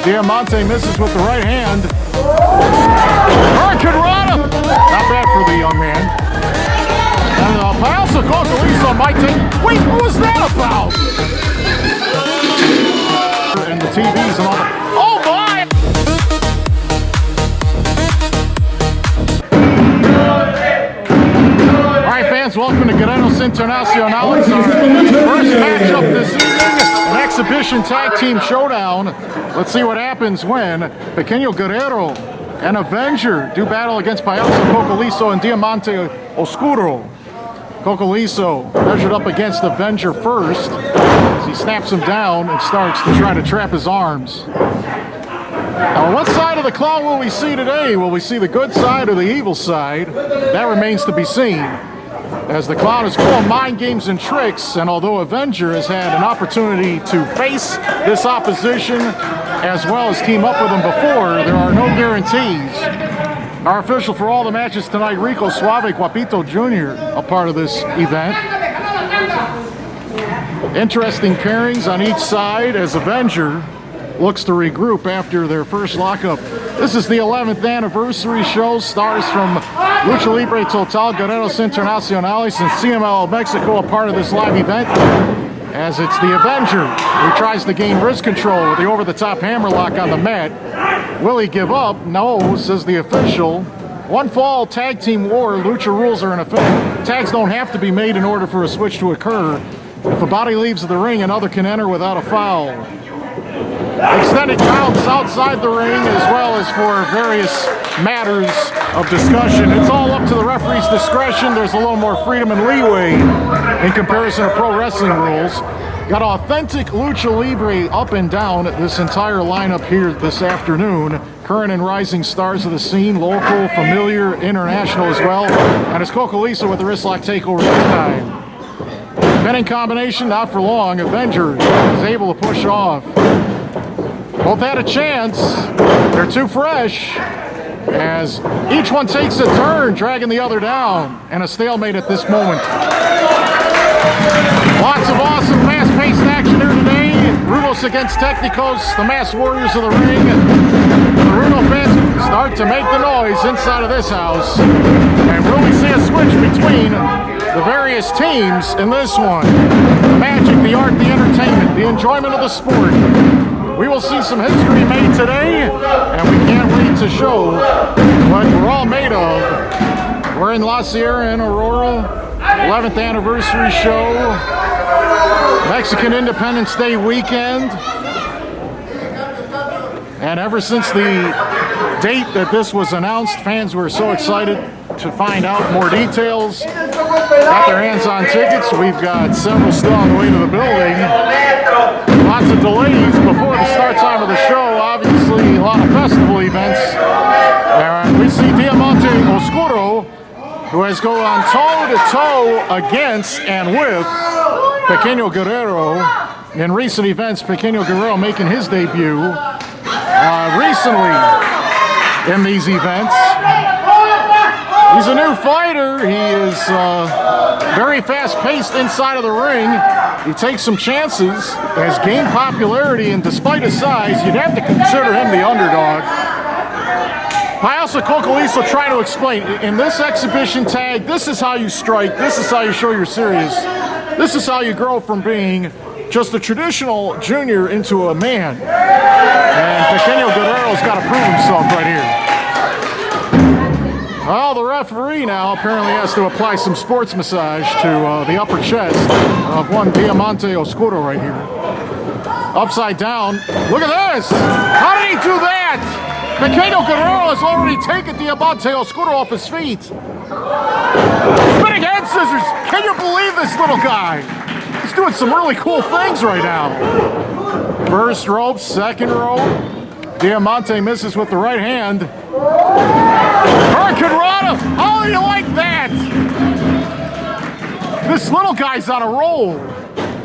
Diamante misses with the right hand. Articulator! Not bad for the young man. And Payaso Cocoliso might take... Wait, what was that about? And the TVs and all that. Oh my! All right, fans, welcome to Guerreros Internacionales. Our first matchup this evening, an exhibition tag team showdown. Let's see what happens when Pequeño, Guerrero, and Avenger do battle against Payaso, Cocoliso, and Diamante, Oscuro. Cocoliso measured up against Avenger first as he snaps him down and starts to try to trap his arms. Now, what side of the clown will we see today? Will we see the good side or the evil side? That remains to be seen, as the clown is full of mind games and tricks, and although Avenger has had an opportunity to face this opposition as well as team up with him before, there are no guarantees. Our official for all the matches tonight, Rico Suave Guapito Jr., a part of this event. Interesting pairings on each side as Avenger looks to regroup after their first lockup. This is the 11th anniversary show. Stars from Lucha Libre Total, Guerreros Internacionales, and CML Mexico, a part of this live event, as it's the Avenger who tries to gain wrist control with the over-the-top hammerlock on the mat. Will he give up? No, says the official. One fall, tag team war, Lucha rules are in effect. Tags don't have to be made in order for a switch to occur. If a body leaves the ring, another can enter without a foul. Extended counts outside the ring as well as for various matters of discussion. It's all up to the referee's discretion. There's a little more freedom and leeway in comparison to pro wrestling rules. Got authentic Lucha Libre up and down this entire lineup here this afternoon. Current and rising stars of the scene, local, familiar, international as well. And it's Cocoliso with the wrist lock takeover this time. Pinning combination, not for long. Avenger is able to push off. Both had a chance. They're too fresh as each one takes a turn, dragging the other down, and a stalemate at this moment. Lots of awesome fast-paced action here today. Rudos against Technicos, the masked warriors of the ring. The Rudo fans start to make the noise inside of this house. And will we see a switch between the various teams in this one? The magic, the art, the entertainment, the enjoyment of the sport. We will see some history made today, and we can't wait to show what we're all made of. We're in La Sierra in Aurora, 11th anniversary show, Mexican Independence Day weekend. And ever since the date that this was announced, fans were so excited to find out more details. Got their hands on tickets. We've got several still on the way to the building. Lots of delays before the start time of the show. Obviously, a lot of festival events. We see Diamante Oscuro, who has gone toe-to-toe against and with Pequeño Guerrero. In recent events, Pequeño Guerrero making his debut recently in these events. He's a new fighter. He is very fast-paced inside of the ring. He takes some chances, has gained popularity, and despite his size, you'd have to consider him the underdog. Payaso Cocoliso trying to explain, in this exhibition tag, this is how you strike, this is how you show you're serious, this is how you grow from being just a traditional junior into a man. And Pequeño Guerrero's got to prove himself right here. Well, the referee now apparently has to apply some sports massage to the upper chest of one Diamante Oscuro right here. Upside down. Look at this! How did he do that? Pequeño Guerrero has already taken Diamante Oscuro off his feet. Spinning head scissors! Can you believe this little guy? He's doing some really cool things right now. First rope, second rope. Diamante misses with the right hand. Articulator! How do you like that? This little guy's on a roll.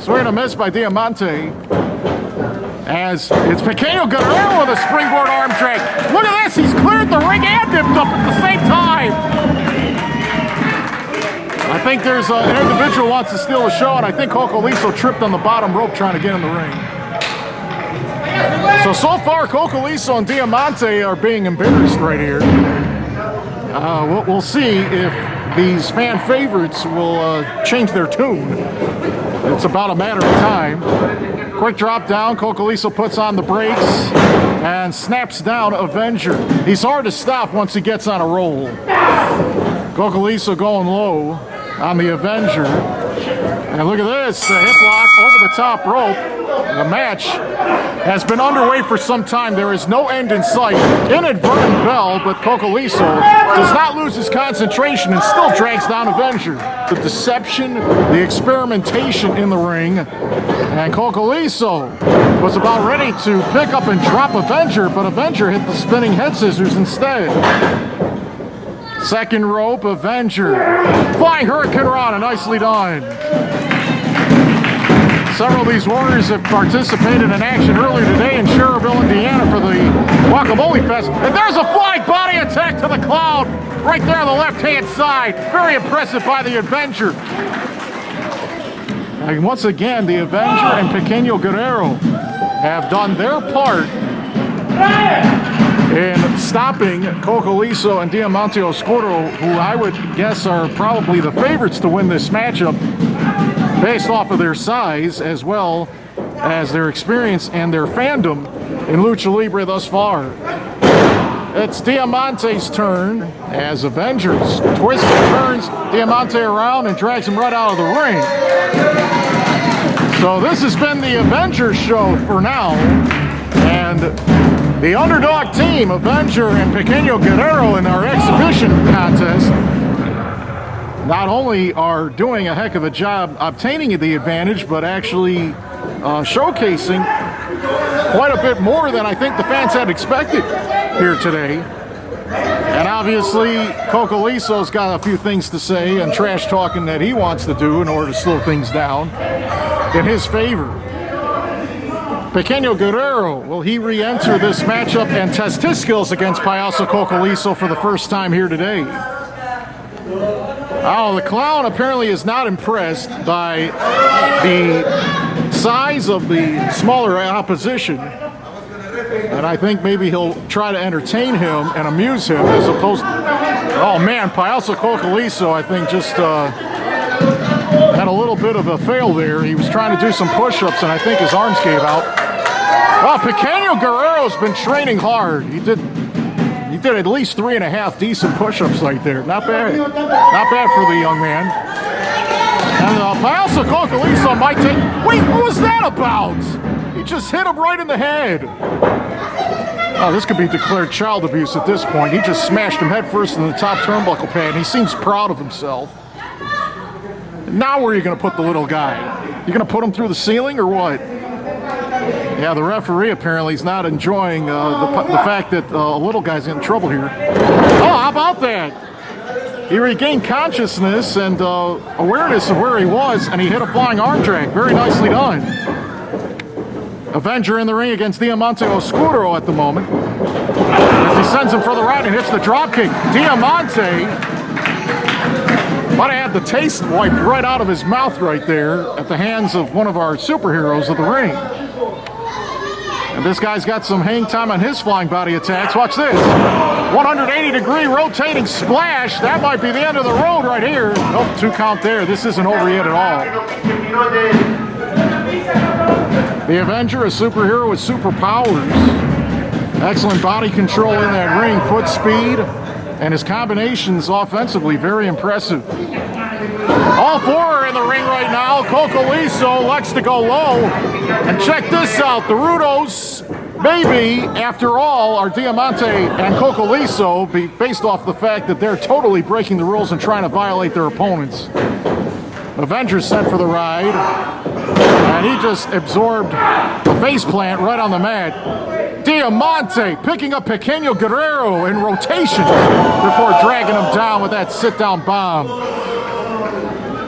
Swing and a miss by Diamante. As it's Pequeño Guerrero with a springboard arm drag. Look at this, he's cleared the ring and dipped up at the same time. I think there's an individual who wants to steal the show, and I think Cocoliso tripped on the bottom rope trying to get in the ring. So So far, Cocoliso and Diamante are being embarrassed right here. We'll see if these fan favorites will change their tune. It's about a matter of time. Quick drop down. Cocoliso puts on the brakes and snaps down Avenger. He's hard to stop once he gets on a roll. Cocoliso going low on the Avenger. And look at this, a hip lock over the top rope. The match has been underway for some time. There is no end in sight. Inadvertent bell, but Cocoliso does not lose his concentration and still drags down Avenger. The deception, the experimentation in the ring. And Cocoliso was about ready to pick up and drop Avenger, but Avenger hit the spinning head scissors instead. Second rope, Avenger. Flying Hurricane Rana, nicely done. Several of these warriors have participated in action earlier today in Cherville, Indiana for the Guacamole Fest. And there's a flying body attack to the cloud right there on the left-hand side. Very impressive by the Avenger. And once again, the Avenger and Pequeño Guerrero have done their part in stopping Cocoliso and Diamante Oscuro, who I would guess are probably the favorites to win this matchup based off of their size as well as their experience and their fandom in Lucha Libre thus far. It's Diamante's turn as Avengers twists and turns Diamante around and drags him right out of the ring. So this has been the Avengers show for now, and the underdog team, Avenger and Pequeño Guerrero, in our exhibition contest not only are doing a heck of a job obtaining the advantage, but actually showcasing quite a bit more than I think the fans had expected here today. And obviously, Cocoliso's got a few things to say and trash talking that he wants to do in order to slow things down in his favor. Pequeño Guerrero, will he re-enter this matchup and test his skills against Payaso Cocoliso for the first time here today? Oh, the clown apparently is not impressed by the size of the smaller opposition. And I think maybe he'll try to entertain him and amuse him as opposed to... Oh man, Payaso Cocoliso, I think, just had a little bit of a fail there. He was trying to do some push-ups and I think his arms gave out. Well, Pequeño Guerrero's been training hard. He did at least 3.5 decent push-ups right there. Not bad. Not bad for the young man. And Payaso Cocoliso might take... Wait, what was that about? He just hit him right in the head. Oh, this could be declared child abuse at this point. He just smashed him head first in the top turnbuckle pad, and he seems proud of himself. Now where are you going to put the little guy? You going to put him through the ceiling or what? Yeah, the referee apparently is not enjoying the fact that a little guy's in trouble here. Oh, how about that? He regained consciousness and awareness of where he was, and he hit a flying arm drag. Very nicely done. Avenger in the ring against Diamante Oscuro at the moment. As he sends him for the right and hits the dropkick. Diamante might have had the taste wiped right out of his mouth right there at the hands of one of our superheroes of the ring. And this guy's got some hang time on his flying body attacks. Watch this. 180-degree rotating splash. That might be the end of the road right here. Nope, 2 count there. This isn't over yet at all. The Avenger, a superhero with superpowers. Excellent body control in that ring, foot speed, and his combinations offensively, very impressive. All 4 are in the ring right now. Cocoliso likes to go low. And check this out, the Rudos, maybe, after all, are Diamante and Cocoliso, based off the fact that they're totally breaking the rules and trying to violate their opponents. Avengers sent for the ride, and he just absorbed a face plant right on the mat. Diamante picking up Pequeño Guerrero in rotation before dragging him down with that sit-down bomb.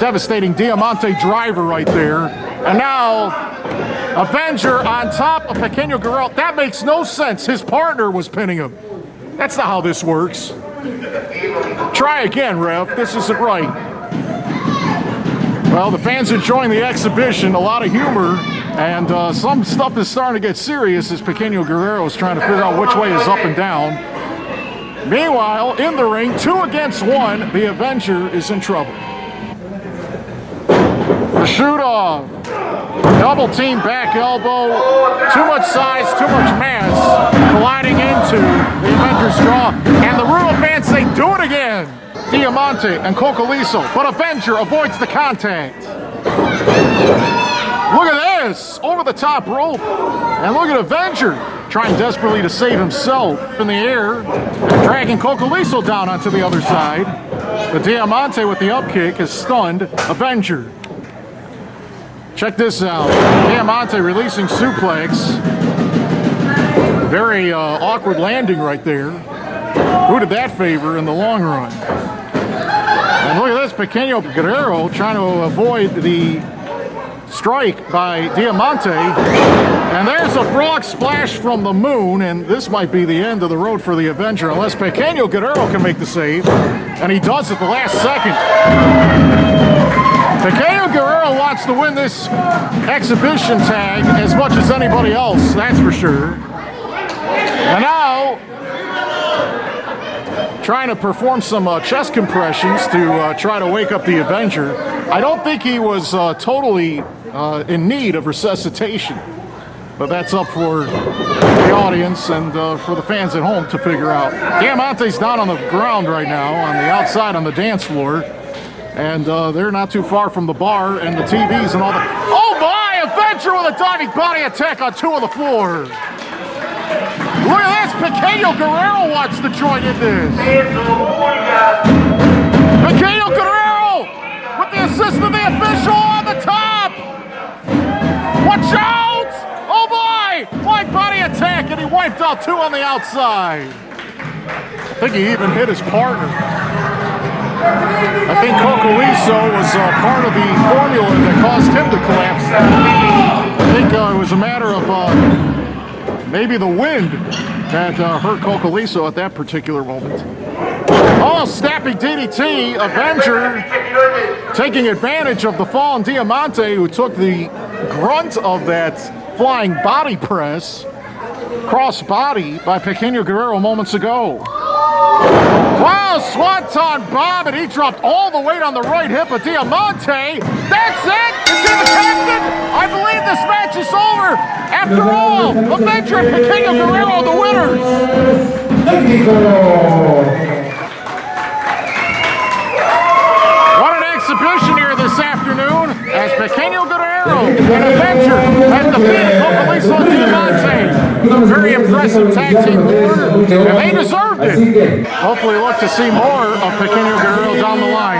Devastating Diamante driver right there. And now, Avenger on top of Pequeño Guerrero. That makes no sense. His partner was pinning him. That's not how this works. Try again, Rev. This isn't right. Well, the fans enjoying the exhibition, a lot of humor, and some stuff is starting to get serious as Pequeño Guerrero is trying to figure out which way is up and down. Meanwhile, in the ring, 2 against 1, the Avenger is in trouble. The shoot-off. Double team back elbow. Too much size, too much mass colliding into the Avenger's draw. And the Rural fans say, do it again. Diamante and Cocoliso, but Avenger avoids the contact. Look at this, over the top rope. And look at Avenger trying desperately to save himself in the air, dragging Cocoliso down onto the other side. But Diamante with the upkick has stunned Avenger. Check this out. Diamante releasing suplex. Very awkward landing right there. Who did that favor in the long run? And look at this, Pequeño Guerrero trying to avoid the strike by Diamante. And there's a frog splash from the moon, and this might be the end of the road for the Avenger unless Pequeño Guerrero can make the save. And he does at the last second. Pequeño Guerrero wants to win this exhibition tag as much as anybody else, that's for sure. And now, trying to perform some chest compressions to try to wake up the Avenger. I don't think he was totally in need of resuscitation, but that's up for the audience and for the fans at home to figure out. Diamante's down on the ground right now, on the outside on the dance floor, and they're not too far from the bar and the TVs and all that. Oh my! Avenger with a diving body attack on 2 on the floor. Look at this! Pequeño Guerrero wants to join in this. Pequeño Guerrero with the assist of the official on the top. Watch out! Oh boy! Wide body attack, and he wiped out 2 on the outside. I think he even hit his partner. I think Cocoliso was part of the formula that caused him to collapse. I think it was a matter of maybe the wind that hurt Cocoliso at that particular moment. Oh, snapping DDT. Avenger taking advantage of the fallen Diamante, who took the grunt of that flying body press, cross body by Pequeño Guerrero moments ago. Wow, Swanton Bomb, and he dropped all the weight on the right hip of Diamante. That's it! Is he the captain? I believe this match is over. After all, Avenger and Pequeño Guerrero are the winners. What an exhibition here this afternoon as Pequeño Guerrero and Avenger have defeated Cocoliso and Diamante. Very impressive tag team order, and they deserved it. Hopefully look to see more of Pequeño Guerrero down the line.